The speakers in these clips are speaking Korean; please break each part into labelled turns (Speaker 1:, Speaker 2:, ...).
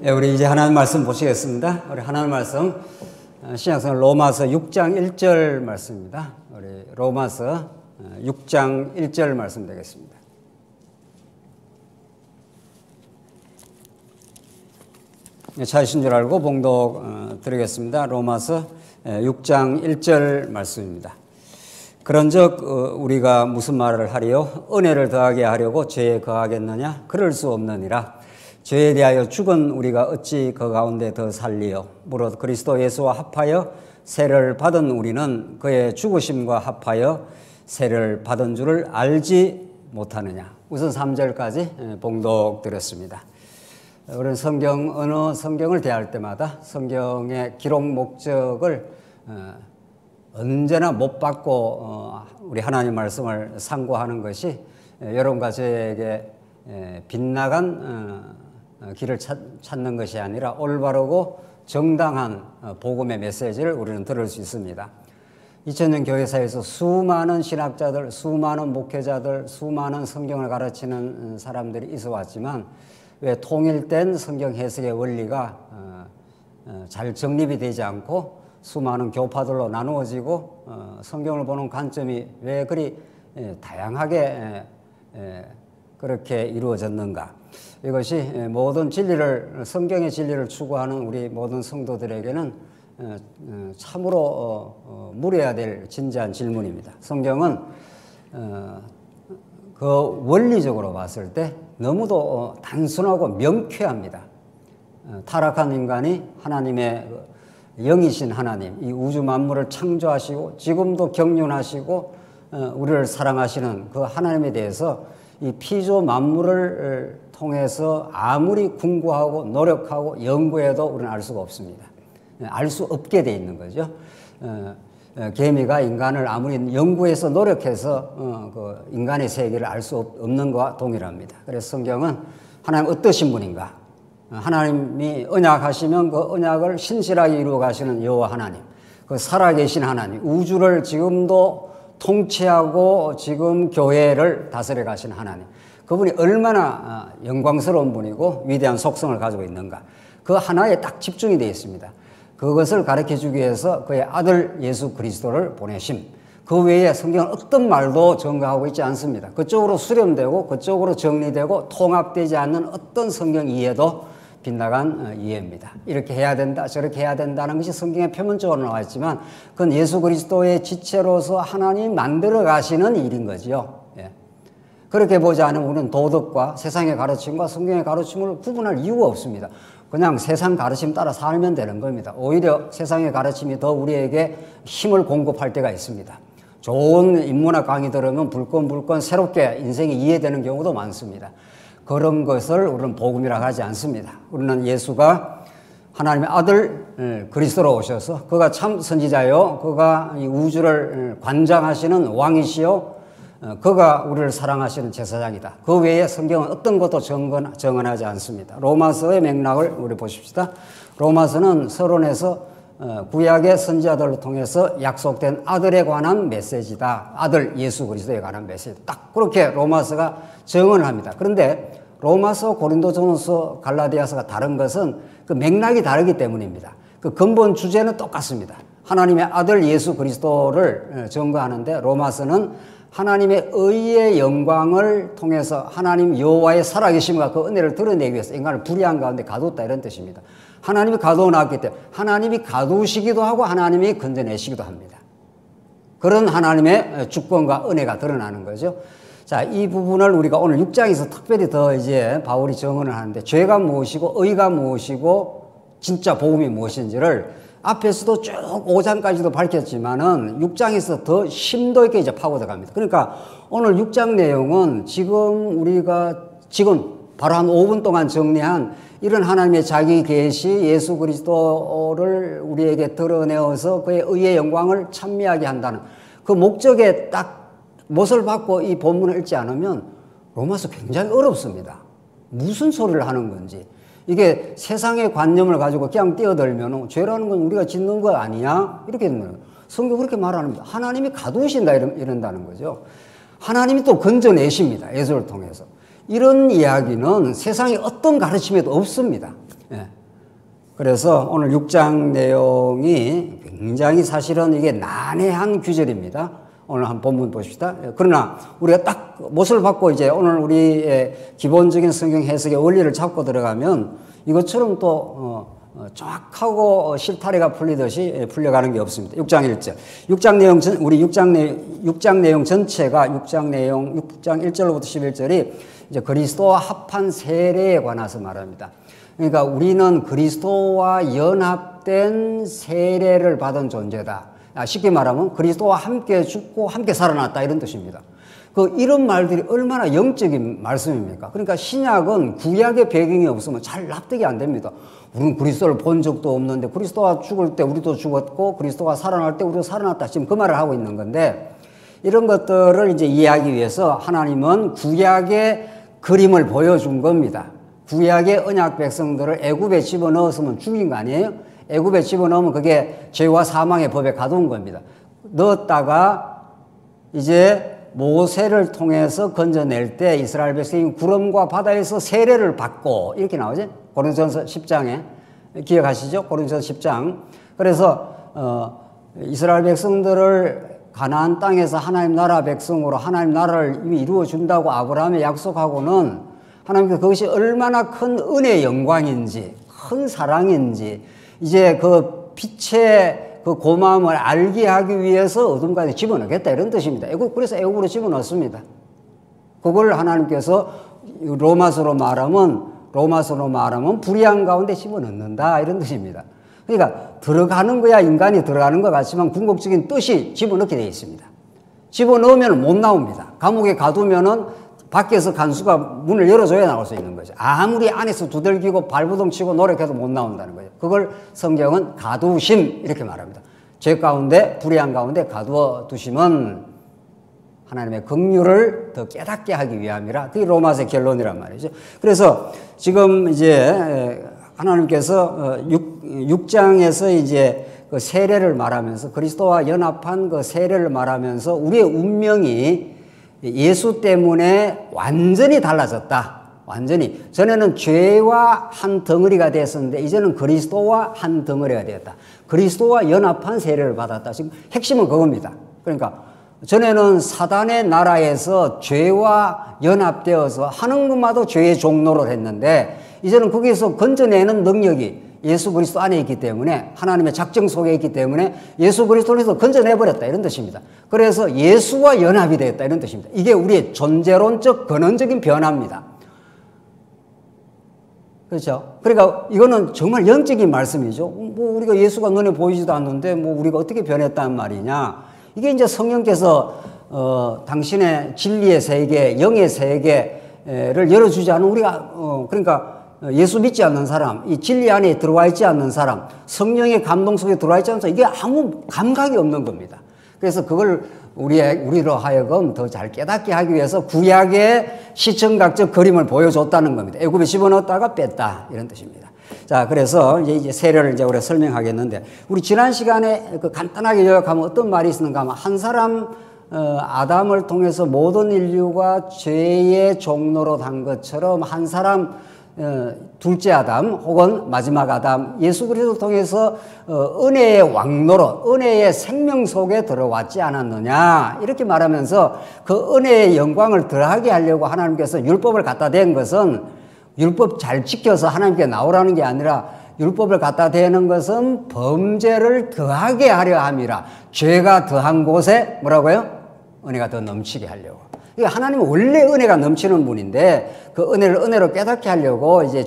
Speaker 1: 예, 우리 이제 하나님 말씀 보시겠습니다. 우리 하나님 말씀 신약성경 로마서 6장 1절 말씀입니다. 우리 로마서 6장 1절 말씀 되겠습니다. 찾으신 줄 알고 봉독 드리겠습니다. 로마서 6장 1절 말씀입니다. 그런즉 우리가 무슨 말을 하리요? 은혜를 더하게 하려고 죄에 거하겠느냐? 그럴 수 없느니라. 죄에 대하여 죽은 우리가 어찌 그 가운데 더 살리요? 무릇 그리스도 예수와 합하여 세를 받은 우리는 그의 죽으심과 합하여 세를 받은 줄을 알지 못하느냐? 우선 3절까지 봉독 드렸습니다. 우리는 어느 성경을 대할 때마다 성경의 기록 목적을 언제나 못 받고 우리 하나님 말씀을 상고하는 것이 여러분과 저에게 빗나간 길을 찾는 것이 아니라 올바르고 정당한 복음의 메시지를 우리는 들을 수 있습니다. 2000년 교회사에서 수많은 신학자들, 수많은 목회자들, 수많은 성경을 가르치는 사람들이 있어 왔지만 왜 통일된 성경 해석의 원리가 잘 정립이 되지 않고 수많은 교파들로 나누어지고 성경을 보는 관점이 왜 그리 다양하게 그렇게 이루어졌는가? 이것이 모든 진리를, 성경의 진리를 추구하는 우리 모든 성도들에게는 참으로 물어야 될 진지한 질문입니다. 성경은 그 원리적으로 봤을 때 너무도 단순하고 명쾌합니다. 타락한 인간이 하나님의 영이신 하나님, 이 우주 만물을 창조하시고 지금도 경륜하시고 우리를 사랑하시는 그 하나님에 대해서 이 피조 만물을 통해서 아무리 궁구하고 노력하고 연구해도 우리는 알 수가 없습니다. 알 수 없게 돼 있는 거죠. 개미가 인간을 아무리 연구해서 노력해서 그 인간의 세계를 알 수 없는 것과 동일합니다. 그래서 성경은 하나님 어떠신 분인가? 하나님이 언약하시면 그 언약을 신실하게 이루어 가시는 여호와 하나님, 그 살아계신 하나님, 우주를 지금도 통치하고 지금 교회를 다스려 가시는 하나님, 그분이 얼마나 영광스러운 분이고 위대한 속성을 가지고 있는가, 그 하나에 딱 집중이 되어 있습니다. 그것을 가르쳐 주기 위해서 그의 아들 예수 그리스도를 보내심, 그 외에 성경은 어떤 말도 전가하고 있지 않습니다. 그쪽으로 수렴되고 그쪽으로 정리되고 통합되지 않는 어떤 성경 이해도 빗나간 이해입니다. 이렇게 해야 된다, 저렇게 해야 된다는 것이 성경에 표면적으로 나와 있지만 그건 예수 그리스도의 지체로서 하나님이 만들어 가시는 일인 거죠. 예. 그렇게 보지 않으면 우리는 도덕과 세상의 가르침과 성경의 가르침을 구분할 이유가 없습니다. 그냥 세상 가르침 따라 살면 되는 겁니다. 오히려 세상의 가르침이 더 우리에게 힘을 공급할 때가 있습니다. 좋은 인문학 강의 들으면 불끈불끈 새롭게 인생이 이해되는 경우도 많습니다. 그런 것을 우리는 복음이라고 하지 않습니다. 우리는 예수가 하나님의 아들 그리스도로 오셔서 그가 참 선지자요, 그가 이 우주를 관장하시는 왕이시요, 그가 우리를 사랑하시는 제사장이다. 그 외에 성경은 어떤 것도 정언하지 않습니다. 로마서의 맥락을 우리 보십시다. 로마서는 서론에서 구약의 선지자들을 통해서 약속된 아들에 관한 메시지다. 아들 예수 그리스도에 관한 메시지. 딱 그렇게 로마서가 정언을 합니다. 그런데 로마서, 고린도전서, 갈라디아서가 다른 것은 그 맥락이 다르기 때문입니다. 그 근본 주제는 똑같습니다. 하나님의 아들 예수 그리스도를 증거하는데 로마서는 하나님의 의의 영광을 통해서 하나님 여호와의 살아계심과 그 은혜를 드러내기 위해서 인간을 불의한 가운데 가두었다, 이런 뜻입니다. 하나님이 가두어 놨기 때문에 하나님이 가두시기도 하고 하나님이 건져내시기도 합니다. 그런 하나님의 주권과 은혜가 드러나는 거죠. 자, 이 부분을 우리가 오늘 6장에서 특별히 더 이제 바울이 정언을 하는데, 죄가 무엇이고 의가 무엇이고 진짜 복음이 무엇인지를 앞에서도 쭉 5장까지도 밝혔지만은 6장에서 더 심도 있게 이제 파고들어갑니다. 그러니까 오늘 6장 내용은 우리가 바로 한 5분 동안 정리한 이런 하나님의 자기 계시, 예수 그리스도를 우리에게 드러내어서 그의 의의 영광을 찬미하게 한다는 그 목적에 딱 못을 받고 이 본문을 읽지 않으면 로마서 굉장히 어렵습니다. 무슨 소리를 하는 건지. 이게 세상의 관념을 가지고 그냥 뛰어들면 죄라는 건 우리가 짓는 거 아니야? 이렇게 되는 거예요. 성경 그렇게 말합니다. 하나님이 가두신다 이런다는 거죠. 하나님이 또 건져내십니다. 예수를 통해서. 이런 이야기는 세상에 어떤 가르침에도 없습니다. 예. 그래서 오늘 6장 내용이 굉장히 사실은 이게 난해한 규절입니다. 오늘 한 본문 보십시다. 그러나 우리가 딱 못을 받고 이제 오늘 우리의 기본적인 성경 해석의 원리를 잡고 들어가면 이것처럼 또 정확하고 실타래가 풀리듯이 풀려가는 게 없습니다. 6장 1절. 6장 내용 우리 6장 내용 전체가 6장 1절로부터 11절이 이제 그리스도와 합한 세례에 관해서 말합니다. 그러니까 우리는 그리스도와 연합된 세례를 받은 존재다. 쉽게 말하면 그리스도와 함께 죽고 함께 살아났다 이런 뜻입니다. 이런 말들이 얼마나 영적인 말씀입니까? 그러니까 신약은 구약의 배경이 없으면 잘 납득이 안 됩니다. 우리는 그리스도를 본 적도 없는데 그리스도가 죽을 때 우리도 죽었고 그리스도가 살아날 때 우리도 살아났다. 지금 그 말을 하고 있는 건데 이런 것들을 이제 이해하기 위해서 하나님은 구약의 그림을 보여준 겁니다. 구약의 언약 백성들을 애굽에 집어넣었으면 죽인 거 아니에요? 애굽에 집어넣으면 그게 죄와 사망의 법에 가두은 겁니다. 넣었다가 이제 모세를 통해서 건져낼 때 이스라엘 백성이 구름과 바다에서 세례를 받고 이렇게 나오죠. 고린도전서 10장에 기억하시죠? 고린도전서 10장. 그래서 이스라엘 백성들을 가나안 땅에서 하나님 나라 백성으로 하나님 나라를 이미 이루어 준다고 아브라함에 약속하고는 하나님께서 그것이 얼마나 큰 은혜의 영광인지 큰 사랑인지 이제 그 빛의 그 고마움을 알게 하기 위해서 어둠 가운데 집어넣겠다 이런 뜻입니다. 그래서 애굽으로 집어넣습니다. 그걸 하나님께서 로마서로 말하면 불의한 가운데 집어넣는다 이런 뜻입니다. 그러니까 들어가는 거야 인간이 들어가는 것 같지만 궁극적인 뜻이 집어넣게 되어 있습니다. 집어넣으면 못 나옵니다. 감옥에 가두면은 밖에서 간수가 문을 열어줘야 나올 수 있는 거죠. 아무리 안에서 두들기고 발부동 치고 노력해도 못 나온다는 거죠. 그걸 성경은 가두심 이렇게 말합니다. 죄 가운데 불의한 가운데 가두어 두심은 하나님의 긍휼을 더 깨닫게 하기 위함이라 그게 로마서의 결론이란 말이죠. 그래서 지금 이제 하나님께서 6장에서 이제 그 세례를 말하면서 그리스도와 연합한 그 세례를 말하면서 우리의 운명이 예수 때문에 완전히 달라졌다. 완전히. 전에는 죄와 한 덩어리가 됐었는데 이제는 그리스도와 한 덩어리가 되었다. 그리스도와 연합한 세례를 받았다. 지금 핵심은 그겁니다. 그러니까 전에는 사단의 나라에서 죄와 연합되어서 하는 것마다 죄의 종로를 했는데 이제는 거기에서 건져내는 능력이 예수 그리스도 안에 있기 때문에 하나님의 작정 속에 있기 때문에 예수 그리스도에서 건져내버렸다 이런 뜻입니다. 그래서 예수와 연합이 되었다 이런 뜻입니다. 이게 우리의 존재론적 근원적인 변화입니다. 그렇죠? 그러니까 이거는 정말 영적인 말씀이죠. 뭐 우리가 예수가 눈에 보이지도 않는데 뭐 우리가 어떻게 변했단 말이냐. 이게 이제 성령께서 당신의 진리의 세계, 영의 세계를 열어주지 않은 우리가 그러니까 예수 믿지 않는 사람, 이 진리 안에 들어와 있지 않는 사람, 성령의 감동 속에 들어와 있지 않는 사람, 이게 아무 감각이 없는 겁니다. 그래서 그걸 우리로 하여금 더 잘 깨닫게 하기 위해서 구약의 시청각적 그림을 보여줬다는 겁니다. 애굽에 집어넣었다가 뺐다 이런 뜻입니다. 자, 그래서 이제 세례를 이제 우리가 설명하겠는데 우리 지난 시간에 그 간단하게 요약하면 어떤 말이 있었는가 하면 한 사람 아담을 통해서 모든 인류가 죄의 종로로 단 것처럼 한 사람 둘째 아담 혹은 마지막 아담 예수 그리스도를 통해서 은혜의 왕노로 은혜의 생명 속에 들어왔지 않았느냐 이렇게 말하면서 그 은혜의 영광을 더하게 하려고 하나님께서 율법을 갖다 댄 것은 율법 잘 지켜서 하나님께 나오라는 게 아니라 율법을 갖다 대는 것은 범죄를 더하게 하려 함이라. 죄가 더한 곳에 뭐라고요? 은혜가 더 넘치게 하려고. 하나님은 원래 은혜가 넘치는 분인데 그 은혜를 은혜로 깨닫게 하려고 이제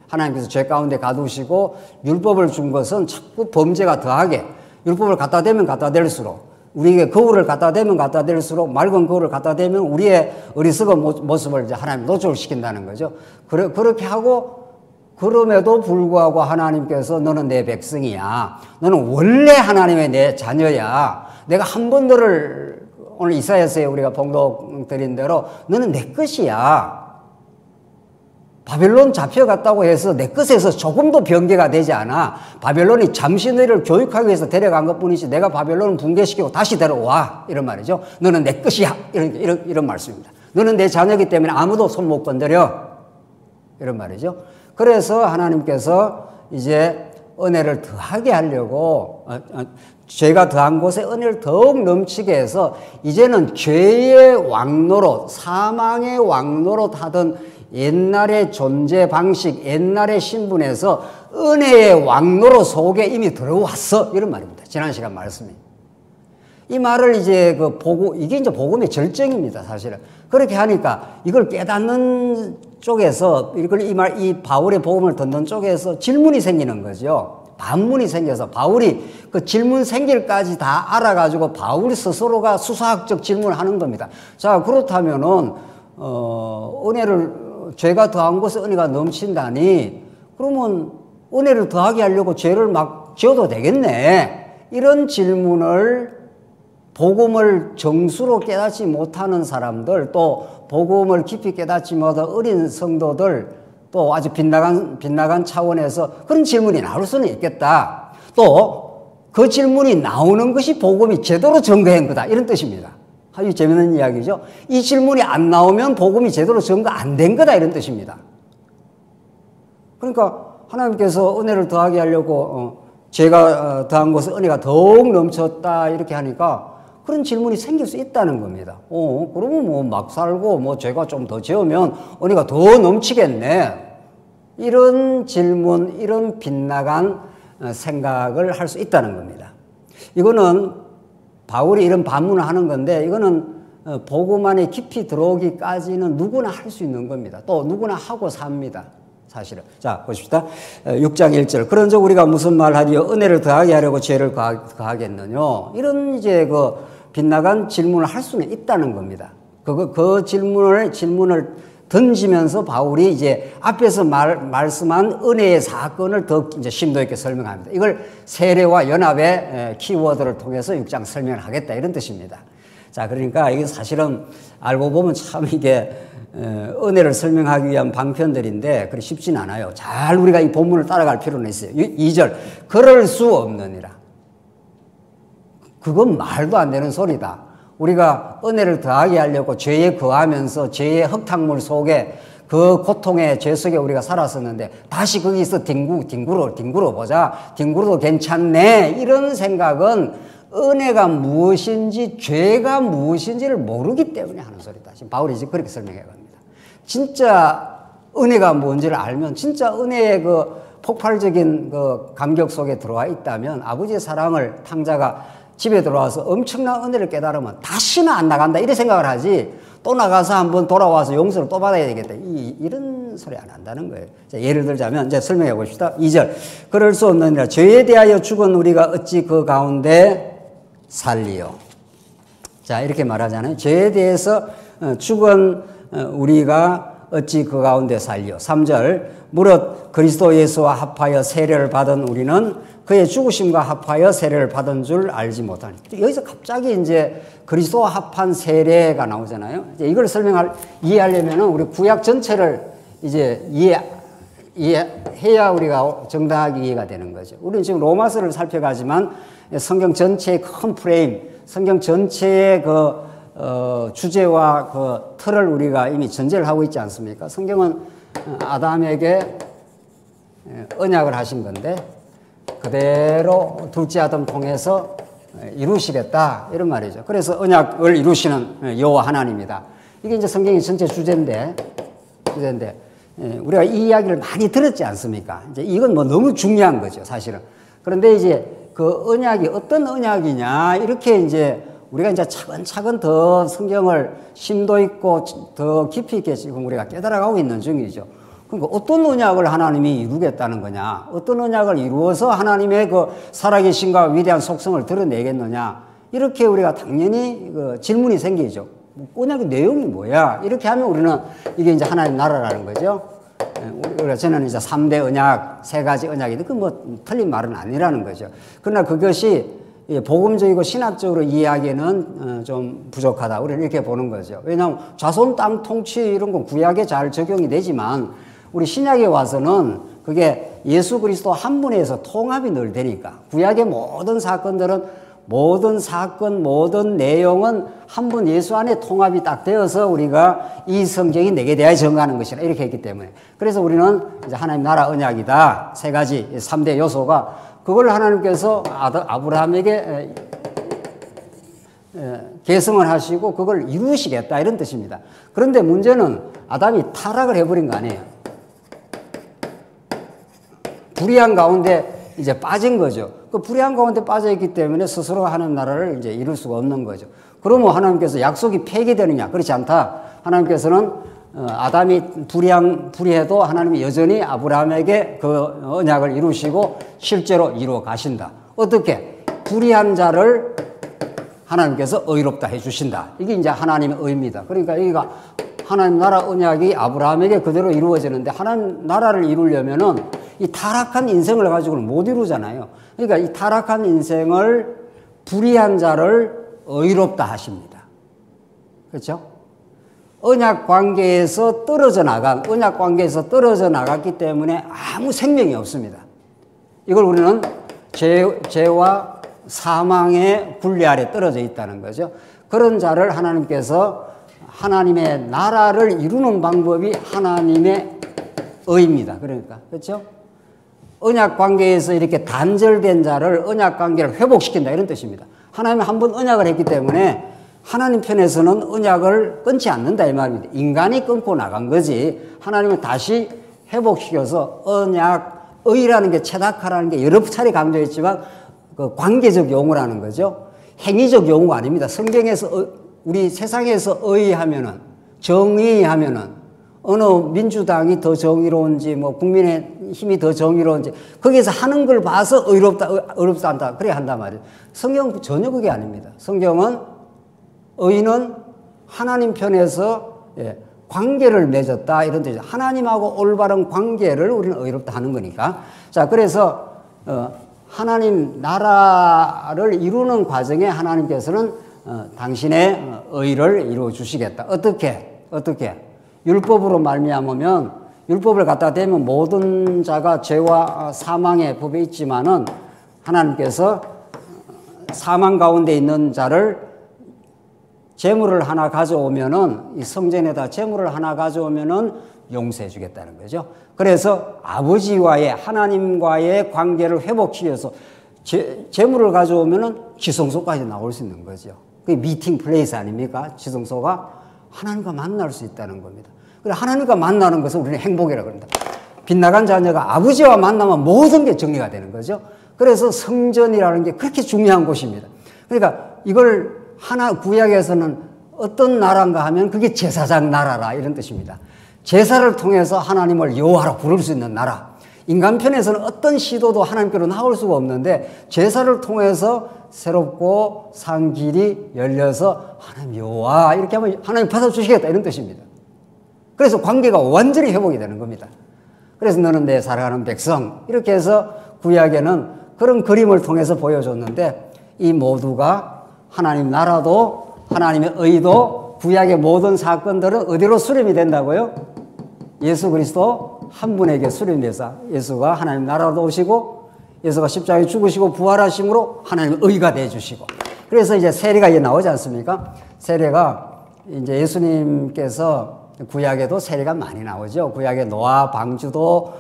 Speaker 1: 하나님께서 죄 가운데 가두시고 율법을 준 것은 자꾸 범죄가 더하게 율법을 갖다 대면 갖다 댈수록 우리에게 거울을 갖다 대면 갖다 댈수록 맑은 거울을 갖다 대면 우리의 어리석은 모습을 이제 하나님 노출시킨다는 거죠. 그렇게 하고 그럼에도 불구하고 하나님께서 너는 내 백성이야. 너는 원래 하나님의 내 자녀야. 내가 한 번 너를 오늘 이사야서에 우리가 봉독 드린 대로 너는 내 것이야. 바벨론 잡혀갔다고 해서 내 것에서 조금도 변개가 되지 않아. 바벨론이 잠시 너희를 교육하기 위해서 데려간 것뿐이지 내가 바벨론을 붕괴시키고 다시 데려와. 이런 말이죠. 너는 내 것이야. 이런 말씀입니다. 너는 내 자녀이기 때문에 아무도 손 못 건드려. 이런 말이죠. 그래서 하나님께서 이제 은혜를 더하게 하려고 죄가 더한 곳에 은혜를 더욱 넘치게 해서 이제는 죄의 왕노릇, 사망의 왕노릇 하던 옛날의 존재 방식, 옛날의 신분에서 은혜의 왕노릇 속에 이미 들어왔어. 이런 말입니다. 지난 시간 말씀이. 이 말을 이제 이게 이제 복음의 절정입니다, 사실은. 그렇게 하니까 이걸 깨닫는 쪽에서, 이 바울의 복음을 듣는 쪽에서 질문이 생기는 거죠. 반문이 생겨서 바울이 그 질문 생길까지 다 알아가지고 바울 스스로가 수사학적 질문을 하는 겁니다. 자, 그렇다면은, 죄가 더한 곳에 은혜가 넘친다니, 그러면 은혜를 더하게 하려고 죄를 막 지어도 되겠네. 이런 질문을 복음을 정수로 깨닫지 못하는 사람들, 또 복음을 깊이 깨닫지 못한 어린 성도들, 또 아주 빗나간 차원에서 그런 질문이 나올 수는 있겠다. 또 그 질문이 나오는 것이 복음이 제대로 증거한 거다. 이런 뜻입니다. 아주 재밌는 이야기죠. 이 질문이 안 나오면 복음이 제대로 증거 안 된 거다. 이런 뜻입니다. 그러니까 하나님께서 은혜를 더하게 하려고 죄가 더한 곳에 은혜가 더욱 넘쳤다. 이렇게 하니까 그런 질문이 생길 수 있다는 겁니다. 그러면 뭐 막 살고 뭐 죄가 좀 더 지으면 은혜가 더 넘치겠네. 이런 질문, 이런 빗나간 생각을 할 수 있다는 겁니다. 이거는 바울이 이런 반문을 하는 건데, 이거는 복음 안에 깊이 들어오기까지는 누구나 할 수 있는 겁니다. 또 누구나 하고 삽니다. 사실은. 자, 보십시다. 6장 1절. 그런즉 우리가 무슨 말하리요? 은혜를 더하게 하려고 죄를 더하겠느냐? 이런 이제 빗나간 질문을 할 수는 있다는 겁니다. 그 질문을 던지면서 바울이 이제 앞에서 말씀한 은혜의 사건을 더 이제 심도 있게 설명합니다. 이걸 세례와 연합의 키워드를 통해서 6장 설명을 하겠다. 이런 뜻입니다. 자, 그러니까 이게 사실은 알고 보면 참 이게 은혜를 설명하기 위한 방편들인데 그리 쉽진 않아요. 잘 우리가 이 본문을 따라갈 필요는 있어요. 2절. 그럴 수 없느니라. 그건 말도 안 되는 소리다. 우리가 은혜를 더하게 하려고 죄에 거하면서 죄의 흙탕물 속에 그 고통의 죄 속에 우리가 살았었는데 다시 거기서 뒹굴어 보자. 뒹굴어도 괜찮네. 이런 생각은 은혜가 무엇인지 죄가 무엇인지를 모르기 때문에 하는 소리다. 지금 바울이 지금 그렇게 설명해 갑니다. 진짜 은혜가 뭔지를 알면, 진짜 은혜의 폭발적인 감격 속에 들어와 있다면, 아버지의 사랑을 탕자가 집에 들어와서 엄청난 은혜를 깨달으면 다시는 안 나간다. 이런 생각을 하지, 또 나가서 한번 돌아와서 용서를 또 받아야 되겠다. 이런 소리 안 한다는 거예요. 자, 예를 들자면, 이제 설명해 봅시다. 2절. 그럴 수 없느니라. 죄에 대하여 죽은 우리가 어찌 그 가운데 살리요. 자, 이렇게 말하잖아요. 죄에 대해서 죽은 우리가 어찌 그 가운데 살리요. 3절. 무릇 그리스도 예수와 합하여 세례를 받은 우리는 그의 죽으심과 합하여 세례를 받은 줄 알지 못하니. 여기서 갑자기 이제 그리스도와 합한 세례가 나오잖아요. 이제 이걸 이해하려면은 우리 구약 전체를 이제 이해해야 우리가 정당하게 이해가 되는 거죠. 우리는 지금 로마서를 살펴가지만 성경 전체의 큰 프레임, 성경 전체의 주제와 틀을 우리가 이미 전제를 하고 있지 않습니까? 성경은 아담에게 언약을 하신 건데, 그대로 둘째 아담 통해서 이루시겠다. 이런 말이죠. 그래서 언약을 이루시는 여호와 하나님이다. 이게 이제 성경의 전체 주제인데, 우리가 이 이야기를 많이 들었지 않습니까? 이제 이건 뭐 너무 중요한 거죠, 사실은. 그런데 이제 그 언약이 어떤 언약이냐, 이렇게 이제 우리가 이제 차근차근 더 성경을 심도 있고 더 깊이 있게 지금 우리가 깨달아가고 있는 중이죠. 그러니까 어떤 언약을 하나님이 이루겠다는 거냐, 어떤 언약을 이루어서 하나님의 살아계신과 위대한 속성을 드러내겠느냐, 이렇게 우리가 당연히 질문이 생기죠. 언약의 내용이 뭐야? 이렇게 하면 우리는 이게 이제 하나님 나라라는 거죠. 우리가 저는 이제 3대 언약, 3가지 언약인데 그 뭐 틀린 말은 아니라는 거죠. 그러나 그것이 복음적이고 신학적으로 이해하기에는 좀 부족하다. 우리는 이렇게 보는 거죠. 왜냐하면 자손 땅 통치 이런 건 구약에 잘 적용이 되지만 우리 신약에 와서는 그게 예수 그리스도 한 분에서 통합이 늘 되니까 구약의 모든 사건들은 모든 사건, 모든 내용은 한 분 예수 안에 통합이 딱 되어서 우리가 이 성경이 내게 대하여 증거하는 것이라 이렇게 했기 때문에. 그래서 우리는 이제 하나님 나라 언약이다. 세 가지, 3대 요소가 그걸 하나님께서 아브라함에게 계승을 하시고 그걸 이루시겠다 이런 뜻입니다. 그런데 문제는 아담이 타락을 해버린 거 아니에요. 불의한 가운데 이제 빠진 거죠. 그 불의한 가운데 빠져있기 때문에 스스로 하는 나라를 이제 이룰 수가 없는 거죠. 그러면 하나님께서 약속이 폐기되느냐? 그렇지 않다. 하나님께서는 아담이 불의해도 하나님이 여전히 아브라함에게 그 언약을 이루시고 실제로 이루어 가신다. 어떻게? 불의한 자를 하나님께서 의롭다 해주신다. 이게 이제 하나님의 의입니다. 그러니까 여기가 하나님 나라 언약이 아브라함에게 그대로 이루어지는데 하나님 나라를 이루려면은 이 타락한 인생을 가지고는 못 이루잖아요. 그러니까 이 타락한 인생을 불의한 자를 의롭다 하십니다. 그렇죠? 언약 관계에서 떨어져 나갔기 때문에 아무 생명이 없습니다. 이걸 우리는 죄와 사망의 굴레 아래 떨어져 있다는 거죠. 그런 자를 하나님께서 하나님의 나라를 이루는 방법이 하나님의 의입니다. 그러니까 그렇죠? 언약 관계에서 이렇게 단절된 자를 언약 관계를 회복시킨다 이런 뜻입니다. 하나님이 한 번 언약을 했기 때문에 하나님 편에서는 언약을 끊지 않는다 이 말입니다. 인간이 끊고 나간 거지 하나님은 다시 회복시켜서 언약의라는 게 체닥하라는 게 여러 차례 강조했지만 그 관계적 용어라는 거죠. 행위적 용어가 아닙니다. 성경에서 우리 세상에서 의하면은 정의하면은 어느 민주당이 더 정의로운지 뭐 국민의 힘이 더 정의로운지 거기에서 하는 걸 봐서 의롭다 한다 그래야 한단 말이에요. 성경은 전혀 그게 아닙니다. 성경은 의는 하나님 편에서 관계를 맺었다 이런 뜻이죠. 하나님하고 올바른 관계를 우리는 의롭다 하는 거니까. 자, 그래서 하나님 나라를 이루는 과정에 하나님께서는 당신의 의를 이루어 주시겠다. 어떻게? 율법으로 말미암으면 율법을 갖다 대면 모든 자가 죄와 사망의 법에 있지만은 하나님께서 사망 가운데 있는 자를 재물을 하나 가져오면은 이 성전에다 재물을 하나 가져오면은 용서해 주겠다는 거죠. 그래서 아버지와의 하나님과의 관계를 회복시켜서 재물을 가져오면은 지성소까지 나올 수 있는 거죠. 그게 미팅 플레이스 아닙니까? 지성소가 하나님과 만날 수 있다는 겁니다. 그래 하나님과 만나는 것을 우리는 행복이라고 합니다. 빗나간 자녀가 아버지와 만나면 모든 게 정리가 되는 거죠. 그래서 성전이라는 게 그렇게 중요한 곳입니다. 그러니까 이걸 구약에서는 어떤 나라인가 하면 그게 제사장 나라라 이런 뜻입니다. 제사를 통해서 하나님을 여호와라 부를 수 있는 나라. 인간 편에서는 어떤 시도도 하나님께로 나올 수가 없는데 제사를 통해서 새롭고 산 길이 열려서 하나님 여호와 이렇게 하면 하나님 받아주시겠다 이런 뜻입니다. 그래서 관계가 완전히 회복이 되는 겁니다. 그래서 너는 내 사랑하는 백성 이렇게 해서 구약에는 그런 그림을 통해서 보여줬는데 이 모두가 하나님 나라도 하나님의 의도 구약의 모든 사건들은 어디로 수렴이 된다고요? 예수 그리스도 한 분에게 수렴이 돼서 예수가 하나님 나라로 오시고 예수가 십자가에 죽으시고 부활하심으로 하나님의 의가 되어주시고 그래서 이제 세례가 이제 나오지 않습니까? 세례가 이제 예수님께서 구약에도 세례가 많이 나오죠. 구약에 노아 방주도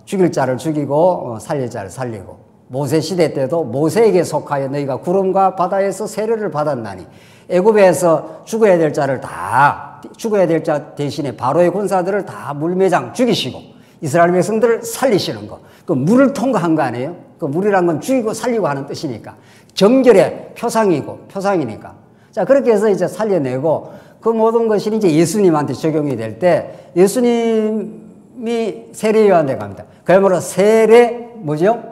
Speaker 1: 죽일 자를 죽이고 살릴 자를 살리고 모세 시대 때도 모세에게 속하여 너희가 구름과 바다에서 세례를 받았나니 애굽에서 죽어야 될 자를 다 죽어야 될 자 대신에 바로의 군사들을 다 물매장 죽이시고 이스라엘 백성들을 살리시는 거. 그 물을 통과한 거 아니에요? 그 물이란 건 죽이고 살리고 하는 뜻이니까 정결의 표상이니까. 자 그렇게 해서 이제 살려내고 그 모든 것이 이제 예수님한테 적용이 될 때 예수님이 세례 요한에 갑니다. 그야말로 세례 뭐죠?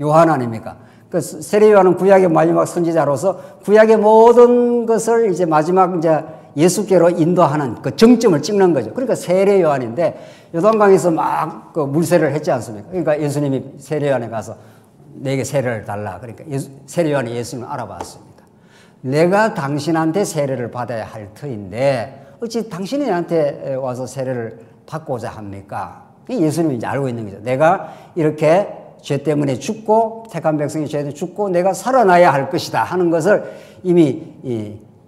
Speaker 1: 요한 아닙니까? 그 세례 요한은 구약의 마지막 선지자로서 구약의 모든 것을 이제 마지막 이제 예수께로 인도하는 그 정점을 찍는 거죠. 그러니까 세례 요한인데 요단강에서 막 그 물세례를 했지 않습니까? 그러니까 예수님이 세례 요한에 가서 내게 세례를 달라. 그러니까 세례 요한이 예수님을 알아봤습니다. 내가 당신한테 세례를 받아야 할 터인데 어찌 당신이 나한테 와서 세례를 받고자 합니까? 예수님이 이제 알고 있는 거죠. 내가 이렇게 죄 때문에 죽고 택한 백성이 죄 때문에 죽고 내가 살아나야 할 것이다 하는 것을 이미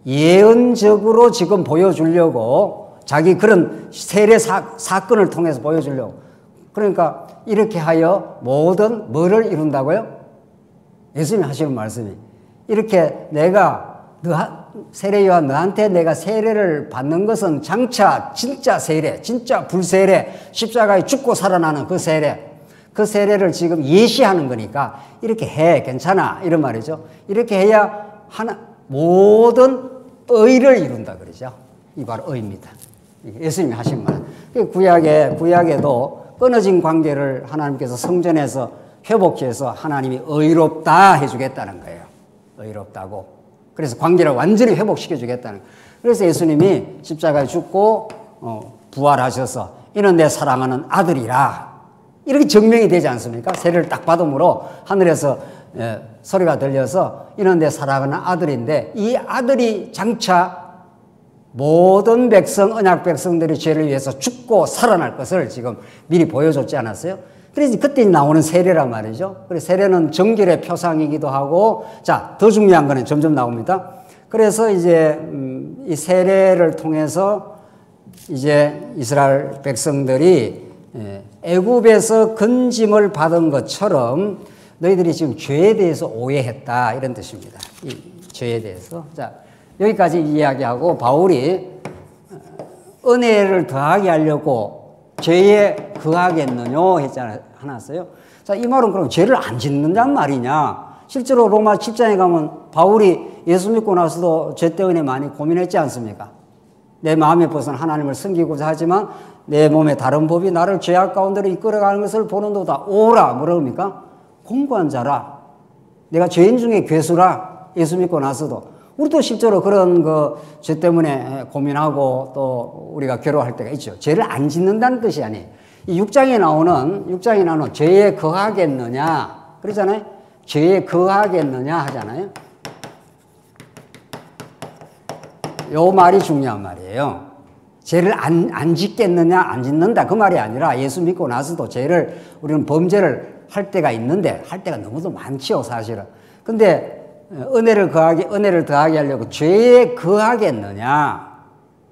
Speaker 1: 예언적으로 지금 보여주려고 자기 그런 세례 사건을 통해서 보여주려고. 그러니까 이렇게 하여 모든 뭐를 이룬다고요? 예수님이 하시는 말씀이 이렇게 내가 세례 요한 너한테 내가 세례를 받는 것은 장차 진짜 세례, 진짜 불세례, 십자가에 죽고 살아나는 그 세례를 지금 예시하는 거니까 이렇게 해, 괜찮아 이런 말이죠. 이렇게 해야 모든 의를 이룬다 그러죠. 이 바로 의입니다. 예수님이 하신 말. 구약에도 끊어진 관계를 하나님께서 성전에서 회복해서 하나님이 의롭다 해주겠다는 거예요. 의롭다고. 그래서 관계를 완전히 회복시켜 주겠다는 거예요. 그래서 예수님이 십자가에 죽고 부활하셔서 이는 내 사랑하는 아들이라 이렇게 증명이 되지 않습니까? 세례를 딱 받음으로 하늘에서 소리가 들려서 이는 내 사랑하는 아들인데 이 아들이 장차 모든 백성, 언약 백성들이 죄를 위해서 죽고 살아날 것을 지금 미리 보여줬지 않았어요? 그래서 그때 나오는 세례란 말이죠. 그래서 세례는 정결의 표상이기도 하고, 자, 더 중요한 거는 점점 나옵니다. 그래서 이제 이 세례를 통해서 이제 이스라엘 백성들이 애굽에서 건짐을 받은 것처럼 너희들이 지금 죄에 대해서 오해했다 이런 뜻입니다. 이 죄에 대해서. 자, 여기까지 이야기하고 바울이 은혜를 더하게 하려고 죄에 거하겠느냐 했잖아요. 하나였어요. 자, 이 말은 그럼 죄를 안 짓는단 말이냐? 실제로 로마 10장에 가면 바울이 예수 믿고 나서도 죄 때문에 많이 고민했지 않습니까? 내 마음에 벗은 하나님을 섬기고자 하지만 내 몸에 다른 법이 나를 죄악 가운데로 이끌어가는 것을 보는도다. 오라 뭐라 합니까? 공고한 자라. 내가 죄인 중에 괴수라. 예수 믿고 나서도. 우리도 실제로 그런 죄 때문에 고민하고 또 우리가 괴로워할 때가 있죠. 죄를 안 짓는다는 뜻이 아니에요. 이 6장에 나오는 죄에 거하겠느냐 그러잖아요. 죄에 거하겠느냐 하잖아요. 요 말이 중요한 말이에요. 죄를 안 짓겠느냐 안 짓는다 그 말이 아니라 예수 믿고 나서도 우리는 범죄를 할 때가 있는데 할 때가 너무도 많죠 사실은. 근데 은혜를 더하게 하려고 죄에 거하겠느냐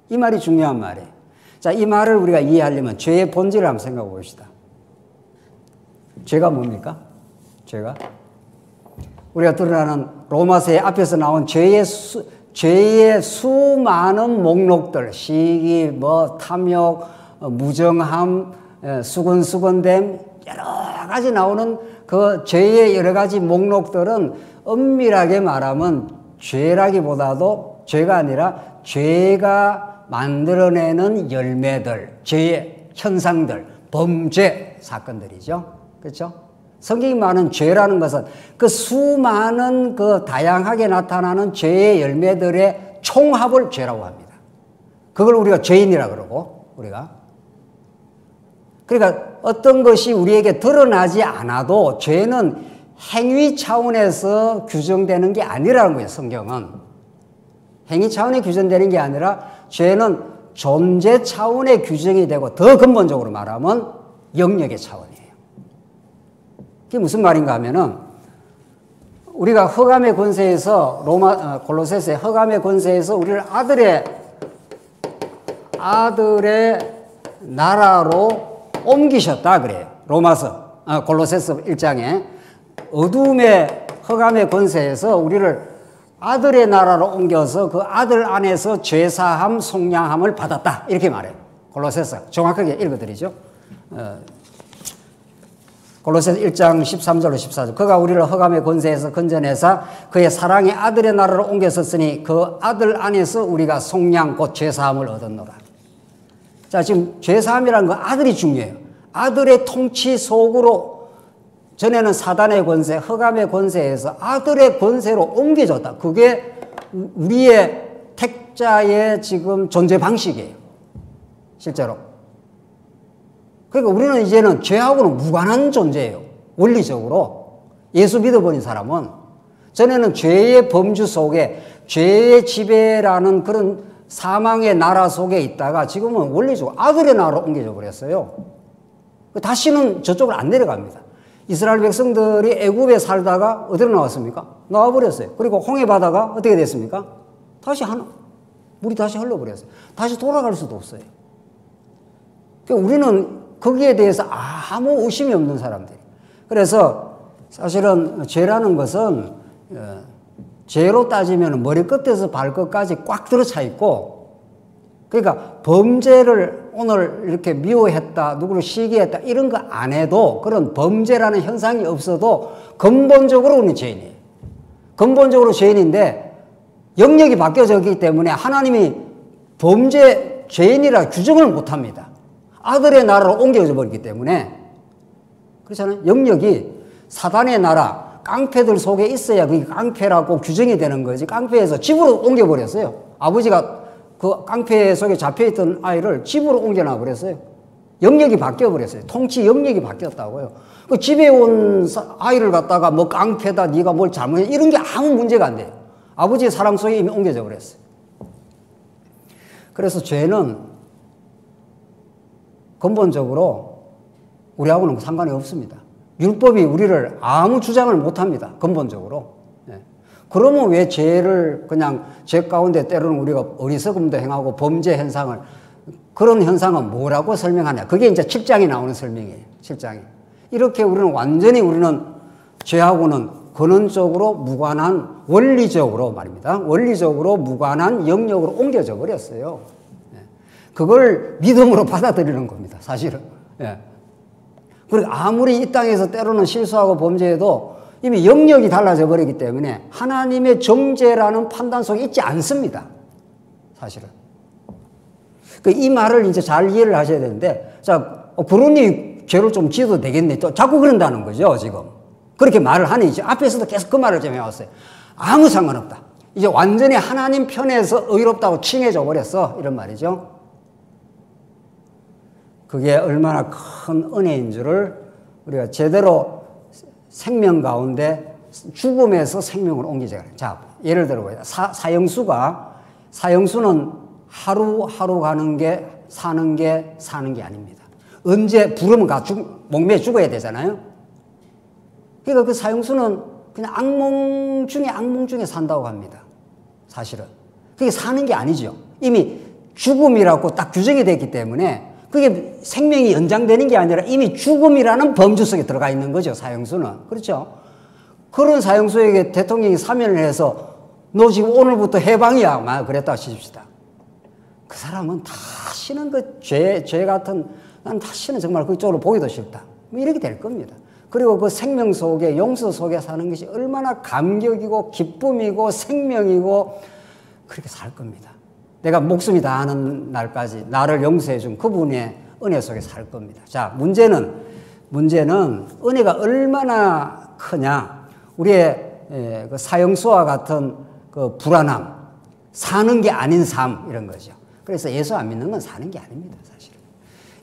Speaker 1: 이 말이 중요한 말이에요. 자, 이 말을 우리가 이해하려면 죄의 본질을 한번 생각해 봅시다. 죄가 뭡니까? 죄가 우리가 드러나는 로마서의 앞에서 나온 죄의 수많은 목록들, 시기, 탐욕, 무정함, 수근수근됨 여러 가지 나오는 그 죄의 여러 가지 목록들은 엄밀하게 말하면 죄라기보다도 죄가 아니라 죄가 만들어내는 열매들, 죄의 현상들, 범죄 사건들이죠. 그렇죠? 성경이 말하는 죄라는 것은 그 수많은 그 다양하게 나타나는 죄의 열매들의 총합을 죄라고 합니다. 그걸 우리가 죄인이라 그러고 그러니까 어떤 것이 우리에게 드러나지 않아도 죄는 행위 차원에서 규정되는 게 아니라는 거예요. 성경은 행위 차원에 규정되는 게 아니라 죄는 존재 차원의 규정이 되고 더 근본적으로 말하면 영역의 차원이에요. 그게 무슨 말인가 하면은 우리가 흑암의 권세에서 골로새서의 흑암의 권세에서 우리를 아들의 나라로 옮기셨다 그래요. 골로새서 1장에 어둠의 흑암의 권세에서 우리를 아들의 나라로 옮겨서 그 아들 안에서 죄사함, 속량함을 받았다 이렇게 말해요. 골로새서 정확하게 읽어드리죠. 골로새서 1장 13절로 14절 그가 우리를 흑암의 권세에서 건져내사 그의 사랑의 아들의 나라로 옮겼었으니 그 아들 안에서 우리가 속량 곧 죄사함을 얻었노라. 자, 지금 죄사함이라는 건 아들이 중요해요. 아들의 통치 속으로 전에는 사단의 권세, 흑암의 권세에서 아들의 권세로 옮겨졌다. 그게 우리의 택자의 지금 존재 방식이에요. 실제로. 그러니까 우리는 이제는 죄하고는 무관한 존재예요. 원리적으로. 예수 믿어버린 사람은 전에는 죄의 범주 속에 죄의 지배라는 그런 사망의 나라 속에 있다가 지금은 원리적으로 아들의 나라로 옮겨져 버렸어요. 다시는 저쪽으로 안 내려갑니다. 이스라엘 백성들이 애굽에 살다가 어디로 나왔습니까? 나와버렸어요. 그리고 홍해 바다가 어떻게 됐습니까? 물이 다시 흘러버렸어요. 다시 돌아갈 수도 없어요. 그러니까 우리는 거기에 대해서 아무 의심이 없는 사람들이. 그래서 사실은 죄라는 것은 죄로 따지면 머리끝에서 발끝까지 꽉 들어차 있고, 그러니까 범죄를 오늘 이렇게 미워했다, 누구를 시기했다 이런 거 안 해도, 그런 범죄라는 현상이 없어도 근본적으로 우리는 죄인이에요. 근본적으로 죄인인데 영역이 바뀌어졌기 때문에 하나님이 범죄 죄인이라 규정을 못합니다. 아들의 나라로 옮겨져 버리기 때문에. 그렇잖아요. 영역이 사단의 나라, 깡패들 속에 있어야 그게 깡패라고 규정이 되는 거지. 깡패에서 집으로 옮겨버렸어요. 아버지가 그 깡패 속에 잡혀있던 아이를 집으로 옮겨놔 버렸어요. 영역이 바뀌어버렸어요. 통치 영역이 바뀌었다고요. 그 집에 온 아이를 갖다가 뭐 깡패다, 네가 뭘 잘못해, 이런 게 아무 문제가 안 돼요. 아버지의 사랑 속에 이미 옮겨져 버렸어요. 그래서 죄는 근본적으로 우리하고는 상관이 없습니다. 율법이 우리를 아무 주장을 못합니다. 근본적으로. 예. 그러면 왜 죄를 그냥 죄 가운데 때로는 우리가 어리석음도 행하고 범죄 현상을, 그런 현상은 뭐라고 설명하냐. 그게 이제 7장에 나오는 설명이에요. 7장에. 이렇게 우리는 죄하고는 근원적으로 무관한, 원리적으로 말입니다. 원리적으로 무관한 영역으로 옮겨져 버렸어요. 예. 그걸 믿음으로 받아들이는 겁니다. 사실은. 예. 그리고 아무리 이 땅에서 때로는 실수하고 범죄해도 이미 영역이 달라져 버리기 때문에 하나님의 정죄라는 판단 속에 있지 않습니다. 사실은. 이 말을 이제 잘 이해를 하셔야 되는데, 자, 그러니 죄를 좀 지어도 되겠네. 또 자꾸 그런다는 거죠, 지금. 그렇게 말을 하니 이제 앞에서도 계속 그 말을 좀 해왔어요. 아무 상관없다. 이제 완전히 하나님 편에서 의롭다고 칭해져 버렸어. 이런 말이죠. 그게 얼마나 큰 은혜인 줄을 우리가 제대로 생명 가운데 죽음에서 생명으로 옮기자. 자, 예를 들어 보자. 사형수는 하루하루 가는 게 사는 게 아닙니다. 언제 부르면 목매에 죽어야 되잖아요. 그러니까 그 사형수는 그냥 악몽 중에 산다고 합니다. 사실은. 그게 사는 게 아니죠. 이미 죽음이라고 딱 규정이 됐기 때문에 그게 생명이 연장되는 게 아니라 이미 죽음이라는 범주 속에 들어가 있는 거죠, 사형수는. 그렇죠? 그런 사형수에게 대통령이 사면을 해서 너 지금 오늘부터 해방이야. 막 그랬다고 치십시다. 그 사람은 다시는 그 죄 같은, 난 다시는 정말 그쪽으로 보기도 싫다. 뭐 이렇게 될 겁니다. 그리고 그 생명 속에, 용서 속에 사는 것이 얼마나 감격이고 기쁨이고 생명이고 그렇게 살 겁니다. 내가 목숨이 다하는 날까지 나를 용서해 준 그분의 은혜 속에 살 겁니다. 자, 문제는 은혜가 얼마나 크냐. 우리의 그 사형수와 같은 그 불안함, 사는 게 아닌 삶, 이런 거죠. 그래서 예수 안 믿는 건 사는 게 아닙니다, 사실은.